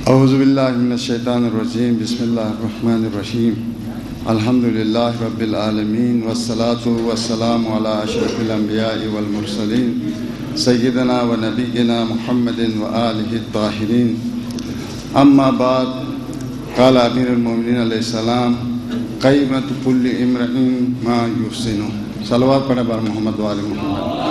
اعوذ باللہ من الشیطان الرجیم بسم اللہ الرحمن الرحیم الحمدللہ رب العالمین والصلاة والسلام علی اشرف الانبیاء والمرسلین سیدنا و نبینا محمد و آلہ الطاہرین اما بعد قال امیر المومنین علیہ السلام قیمت کل امرئ ما یحسن. صلوات پڑھیں بر محمد و آل محمد.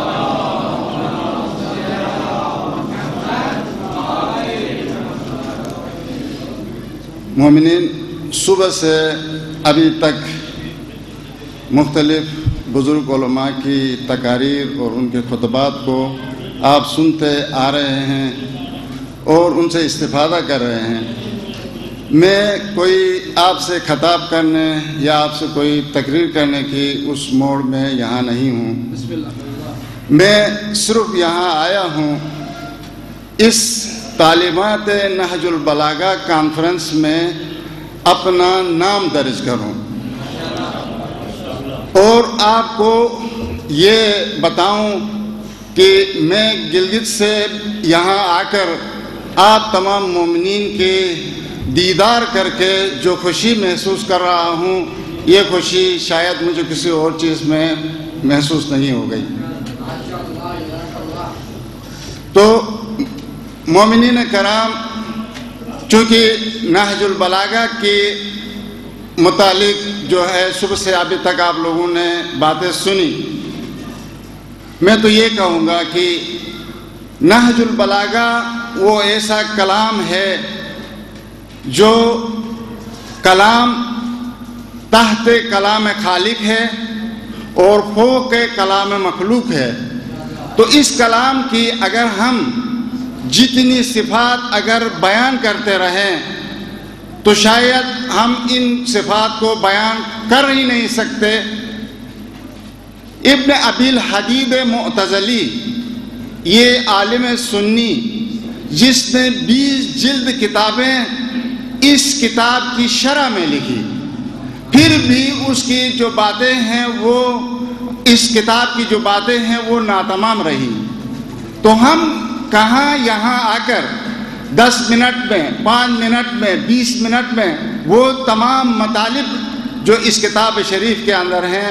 مومنین، صبح سے ابھی تک مختلف بزرگ علماء کی تقاریر اور ان کے خطبات کو آپ سنتے آ رہے ہیں اور ان سے استفادہ کر رہے ہیں. میں کوئی آپ سے خطاب کرنے یا آپ سے کوئی تقریر کرنے کی اس موڑ میں یہاں نہیں ہوں. میں صرف یہاں آیا ہوں اس تعلیمات نہج البلاغہ کانفرنس میں اپنا نام درج کروں اور آپ کو یہ بتاؤں کہ میں گلگت سے یہاں آ کر آپ تمام مومنین کے دیدار کر کے جو خوشی محسوس کر رہا ہوں، یہ خوشی شاید مجھے کسی اور چیز میں محسوس نہیں ہو گئی. تو مومنین کرام، چونکہ نہج البلاغہ کے متعلق جو ہے صبح سے ابھی تک آپ لوگوں نے باتیں سنی، میں تو یہ کہوں گا کہ نہج البلاغہ وہ ایسا کلام ہے جو کلام تحت کلام خالق ہے اور فوق کلام مخلوق ہے. تو اس کلام کی اگر ہم جتنی صفات اگر بیان کرتے رہیں تو شاید ہم ان صفات کو بیان کر ہی نہیں سکتے. ابن ابی الحدید معتزلی، یہ عالم سنی جس نے 20 جلد کتابیں اس کتاب کی شرح میں لکھی، پھر بھی اس کی جو باتیں ہیں وہ اس کتاب کی جو باتیں ہیں وہ ناتمام رہی. تو ہم کہاں یہاں آ کر 10 منٹ میں، 5 منٹ میں، 20 منٹ میں وہ تمام مطالب جو اس کتاب شریف کے اندر ہیں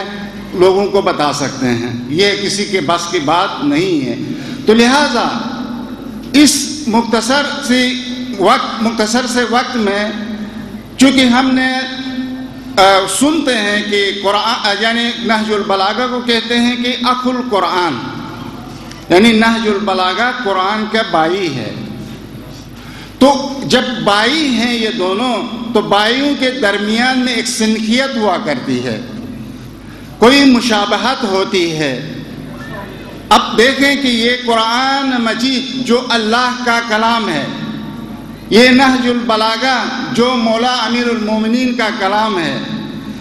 لوگوں کو بتا سکتے ہیں. یہ کسی کے بس کی بات نہیں ہے. تو لہٰذا اس مختصر سے وقت میں، چونکہ ہم نے سنتے ہیں کہ قرآن یعنی نہج البلاغہ کو کہتے ہیں کہ اخو القرآن، یعنی نہج البلاغہ قرآن کا بائی ہے. تو جب بائی ہیں یہ دونوں، تو بائیوں کے درمیان میں ایک سنخیت ہوا کرتی ہے، کوئی مشابہت ہوتی ہے. اب دیکھیں کہ یہ قرآن مجید جو اللہ کا کلام ہے، یہ نہج البلاغہ جو مولا امیر المومنین کا کلام ہے،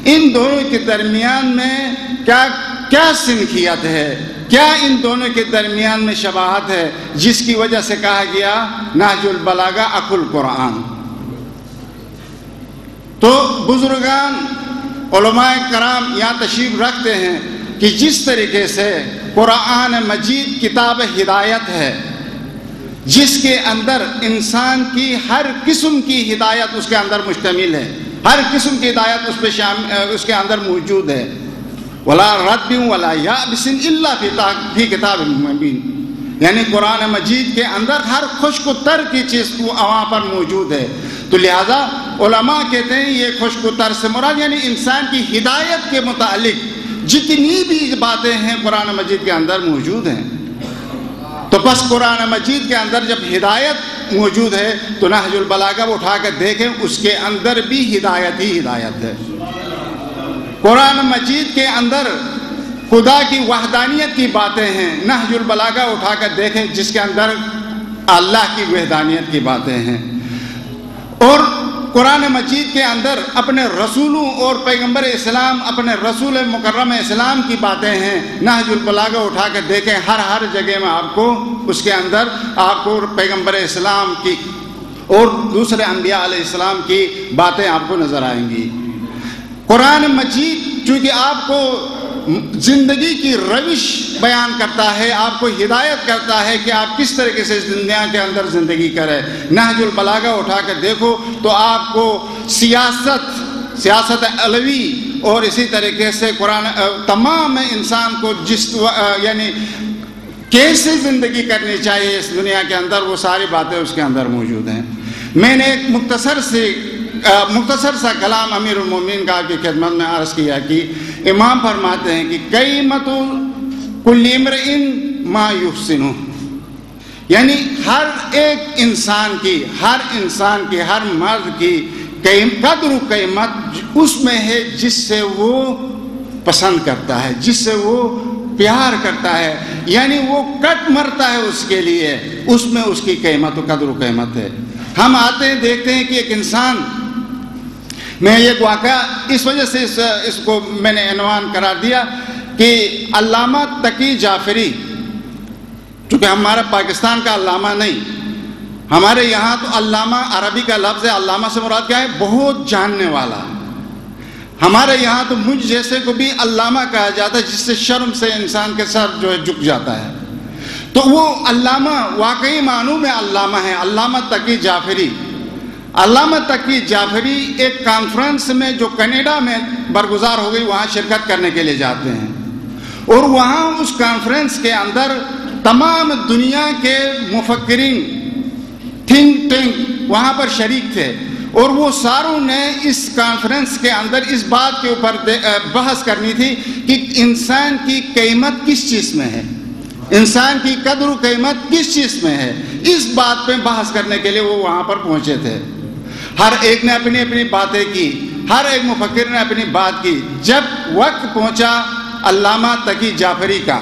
ان دونوں کے درمیان میں کیا سنخیت ہے، کیا ان دونوں کے درمیان میں شباہت ہے، جس کی وجہ سے کہا گیا نہج البلاغہ اخو القرآن. تو بزرگان علماء کرام یہاں تشریف رکھتے ہیں کہ جس طریقے سے قرآن مجید کتاب ہدایت ہے، جس کے اندر انسان کی ہر قسم کی ہدایت اس کے اندر مشتمل ہے، ہر قسم کی ہدایت اس کے اندر موجود ہے. ولا رد ولا یابس الا فی کتاب مبین، یعنی قرآن مجید کے اندر ہر خشک و تر کی چیز وہاں پر موجود ہے. تو لہذا علماء کہتے ہیں یہ خشک و تر سے مراد یعنی انسان کی ہدایت کے متعلق جتنی بھی باتیں ہیں قرآن مجید کے اندر موجود ہیں. تو بس قرآن مجید کے اندر جب ہدایت موجود ہے تو نہج البلاغہ وہ اٹھا کر دیکھیں، اس کے اندر بھی ہدایت ہی ہدایت ہے. قرآن مجید کے اندر خدا کی وحدانیت کی باتیں ہیں، نہج البلاغہ اٹھا کر دیکھیں جس کے اندر اللہ کی وحدانیت کی باتیں ہیں. اور قرآن مجید کے اندر اپنے رسولوں اور پیغمبر اسلام، اپنے رسول مکرم اسلام کی باتیں ہیں. نہج البلاغہ اٹھا کر دیکھیں، ہر جگہ میں آپ کو اس کے اندر آپ کو پیغمبر اسلام کی اور دوسرے انبیاء علیہ السلام کی باتیں آپ کو نظر آئیں گی. قرآن مجید چونکہ آپ کو زندگی کی روش بیان کرتا ہے، آپ کو ہدایت کرتا ہے کہ آپ کس طریقے سے اس دنیا کے اندر زندگی کریں۔ نہج البلاغہ اٹھا کر دیکھو تو آپ کو سیاست علوی اور اسی طریقے سے قرآن تمام انسان کو یعنی کیسے زندگی کرنی چاہیے اس دنیا کے اندر، وہ ساری باتیں اس کے اندر موجود ہیں۔ میں نے ایک مختصر سا کلام امیر المومنین کا آپ کی خدمت میں عرض کیا کہ امام فرماتے ہیں کہ قیمت کل امرئ ما یحسنہ، یعنی ہر ایک انسان کی، ہر مرد کی قدر و قیمت اس میں ہے جس سے وہ پسند کرتا ہے، جس سے وہ پیار کرتا ہے، یعنی وہ کٹ مرتا ہے اس کے لیے، اس میں اس کی قیمت و قدر و قیمت ہے۔ ہم آتے ہیں دیکھتے ہیں کہ ایک انسان، میں ایک واقعہ اس وجہ سے اس کو میں نے عنوان قرار دیا کہ علامہ تقی جعفری، چونکہ ہمارا پاکستان کا علامہ نہیں، ہمارے یہاں تو علامہ عربی کا لفظ ہے، علامہ سے مراد کیا ہے؟ بہت جاننے والا۔ ہمارے یہاں تو مجھ جیسے کو بھی علامہ کہا جاتا ہے، جس سے شرم سے انسان کے سر جو ہے جھک جاتا ہے، تو وہ علامہ واقعی معنوں میں علامہ ہے، علامہ تقی جعفری۔ علامہ تقی جعفری ایک کانفرنس میں جو کینیڈا میں برگزار ہو گئی، وہاں شرکت کرنے کے لیے جاتے ہیں، اور وہاں اس کانفرنس کے اندر تمام دنیا کے مفکرین، تھنک ٹینک وہاں پر شریک تھے، اور وہ ساروں نے اس کانفرنس کے اندر اس بات کے اوپر بحث کرنی تھی کہ انسان کی قیمت کس چیز میں ہے، انسان کی قدر و قیمت کس چیز میں ہے، اس بات پہ بحث کرنے کے لیے وہ وہاں پر پہنچے تھے۔ ہر ایک نے اپنی اپنی باتیں کی، ہر ایک مفکر نے اپنی بات کی۔ جب وقت پہنچا علامہ تقی جعفری کا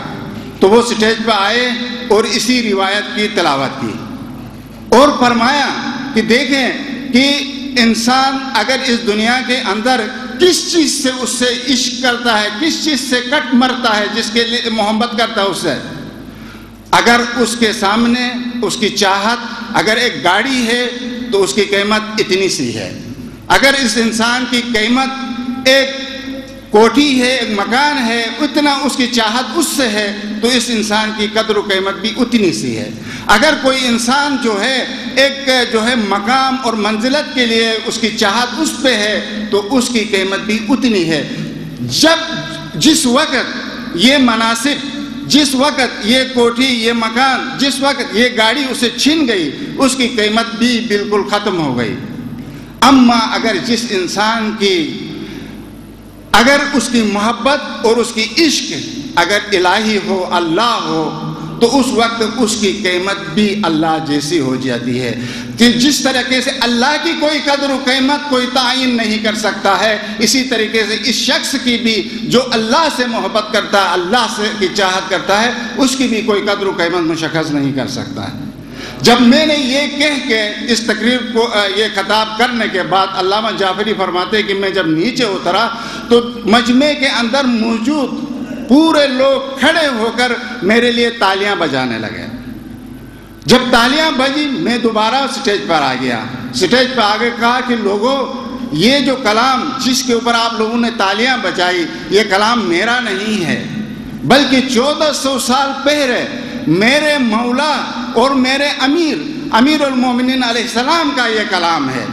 تو وہ سٹیج پہ آئے اور اسی روایت کی تلاوت کی اور فرمایا کہ دیکھیں کہ انسان اگر اس دنیا کے اندر کس چیز سے اس سے عشق کرتا ہے، کس چیز سے کٹ مرتا ہے، جس کے لیے محبت کرتا ہے اس سے، اگر اس کے سامنے اس کی چاہت اگر ایک گاڑی ہے تو اس کی قیمت اتنی سی ہے، اگر اس انسان کی قیمت ایک کوٹھی ہے، ایک مکان ہے، اتنا اس کی چاہت اس سے ہے تو اس انسان کی قدر و قیمت بھی اتنی سی ہے۔ اگر کوئی انسان جو ہے ایک جو ہے مقام اور منزلت کے لیے اس کی چاہت اس پہ ہے تو اس کی قیمت بھی اتنی ہے۔ جس وقت یہ مناصب، جس وقت یہ کوٹھی، یہ مکان، جس وقت یہ گاڑی اسے چھن گئی، اس کی قیمت بھی بالکل ختم ہو گئی۔ اما اگر جس انسان کی، اگر اس کی محبت اور اس کی عشق اگر الہی ہو، اللہ ہو، تو اس وقت اس کی قیمت بھی اللہ جیسی ہو جاتی ہے۔ کہ جس طریقے سے اللہ کی کوئی قدر و قیمت کوئی تعین نہیں کر سکتا ہے، اسی طریقے سے اس شخص کی بھی جو اللہ سے محبت کرتا ہے، اللہ سے کی چاہت کرتا ہے، اس کی بھی کوئی قدر و قیمت مشخص نہیں کر سکتا ہے۔ جب میں نے یہ کہہ کے اس تقریر کو یہ خطاب کرنے کے بعد علامہ جعفری فرماتے کہ میں جب نیچے اترا تو مجمع کے اندر موجود پورے لوگ کھڑے ہو کر میرے لیے تالیاں بجانے لگے۔ جب تالیاں بجی میں دوبارہ سٹیج پر آ گیا، سٹیج پر آگے کہا کہ لوگوں، یہ جو کلام جس کے اوپر آپ لوگوں نے تالیاں بجائی، یہ کلام میرا نہیں ہے، بلکہ 1400 سال پہلے میرے مولا اور میرے امیر المومنین علیہ السلام کا یہ کلام ہے۔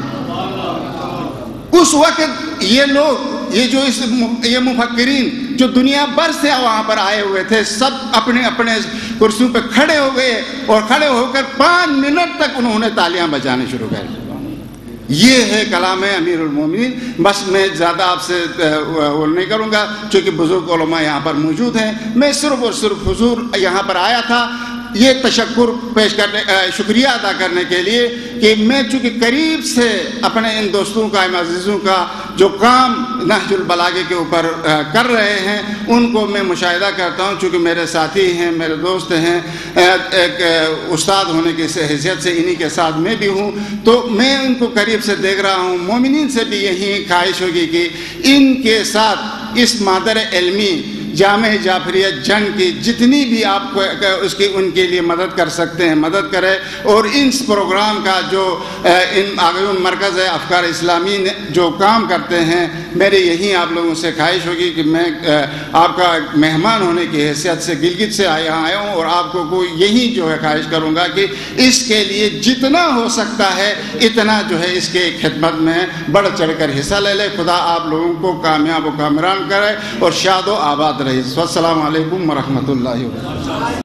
اس وقت یہ لوگ، یہ مفکرین جو دنیا بھر سے وہاں پر آئے ہوئے تھے، سب اپنے اپنے کرسیوں پہ کھڑے ہو گئے اور کھڑے ہو کر 5 منٹ تک انہوں نے تالیاں بجانے شروع کر دی۔ یہ ہے کلام امیر المومنین۔ بس میں زیادہ آپ سے نہیں کروں گا چونکہ بزرگ علماء یہاں پر موجود ہیں، میں صرف اور صرف حضور یہاں پر آیا تھا یہ تشکر پیش کرنے، شکریہ ادا کرنے کے لیے کہ میں چونکہ قریب سے اپنے ان دوستوں کا، ان عزیزوں کا جو کام نہج البلاغہ کے اوپر کر رہے ہیں ان کو میں مشاہدہ کرتا ہوں، چونکہ میرے ساتھی ہیں، میرے دوست ہیں، ایک استاد ہونے کی حیثیت سے انہی کے ساتھ میں بھی ہوں، تو میں ان کو قریب سے دیکھ رہا ہوں۔ مومنین سے بھی یہی خواہش ہوگی کہ ان کے ساتھ اس مادر علمی جامع جعفریہ جنگ کی جتنی بھی آپ کو اس کی ان کے لیے مدد کر سکتے ہیں مدد کرے، اور اس پروگرام کا جو مرکز افکار اسلامی جو کام کرتے ہیں، میرے یہی آپ لوگوں سے خواہش ہوگی کہ میں آپ کا مہمان ہونے کی حیثیت سے گلگت سے آیا ہوں، اور آپ کو یہی جو ہے خواہش کروں گا کہ اس کے لیے جتنا ہو سکتا ہے اتنا جو ہے اس کے خدمت میں بڑھ چڑھ کر حصہ لے لے۔ خدا آپ لوگوں کو کامیاب و کامران کرے اور شاد و آباد رہے۔ السلام علیکم ورحمۃ اللہ وبرکاتہ۔